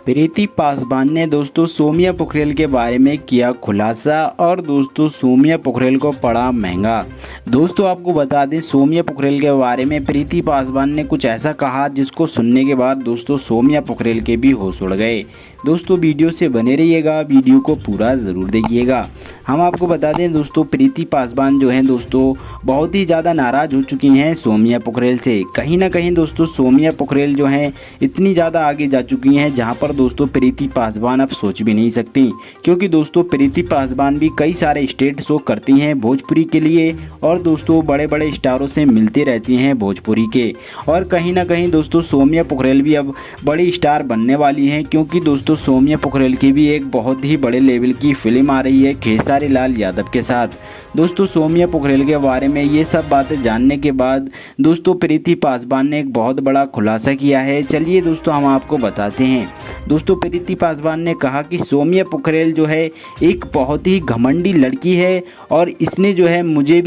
प्रीति पासवान ने दोस्तों सोमिया पोखरेल के बारे में किया खुलासा और दोस्तों सोमिया पोखरेल को पड़ा महंगा। दोस्तों आपको बता दें सोमिया पोखरेल के बारे में प्रीति पासवान ने कुछ ऐसा कहा जिसको सुनने के बाद दोस्तों सोमिया पोखरेल के भी होश उड़ गए। दोस्तों वीडियो से बने रहिएगा, वीडियो को पूरा ज़रूर देखिएगा। हम आपको बता दें दोस्तों प्रीति पासवान जो हैं दोस्तों बहुत ही ज़्यादा नाराज़ हो चुकी हैं सोमिया पोखरेल से। कहीं ना कहीं दोस्तों सोमिया पोखरेल जो हैं इतनी ज़्यादा आगे जा चुकी हैं जहां पर दोस्तों प्रीति पासवान अब सोच भी नहीं सकती, क्योंकि दोस्तों प्रीति पासवान भी कई सारे स्टेट शो करती हैं भोजपुरी के लिए और दोस्तों बड़े बड़े स्टारों से मिलती रहती हैं भोजपुरी के। और कहीं ना कहीं दोस्तों सोमिया पोखरेल भी अब बड़ी स्टार बनने वाली हैं, क्योंकि दोस्तों सोमिया पोखरेल की भी एक बहुत ही बड़े लेवल की फिल्म आ रही है खेसारी लाल यादव के साथ। दोस्तों सोमिया पोखरेल के बारे में ये सब बातें जानने के बाद दोस्तों प्रीति पासवान ने एक बहुत बड़ा खुलासा किया है। चलिए दोस्तों हम आपको बताते हैं। दोस्तों प्रीति पासवान ने कहा कि सोमिया पोखरेल जो है एक बहुत ही घमंडी लड़की है और इसने जो है मुझे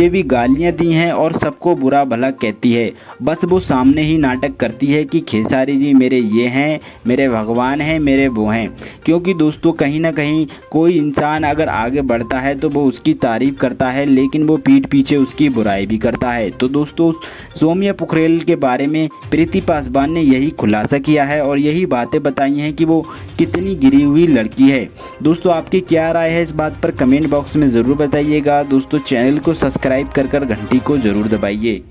भी गालियां दी हैं और सबको बुरा भला कहती है। बस वो सामने ही नाटक करती है कि खेसारी जी मेरे ये हैं, मेरे भगवान हैं, मेरे वो हैं। क्योंकि दोस्तों कहीं ना कहीं कोई इंसान अगर आगे बढ़ता है तो वो उसकी तारीफ करता है, लेकिन वो पीठ पीछे उसकी बुराई भी करता है। तो दोस्तों सोमिया पोखरेल के बारे में प्रीति पासवान ने यही खुलासा किया है और यही बातें बताई हैं कि वो कितनी गिरी हुई लड़की है। दोस्तों आपकी क्या राय है इस बात पर कमेंट बॉक्स में ज़रूर बताइएगा। दोस्तों चैनल को सब्सक्राइब कर घंटी को ज़रूर दबाइए।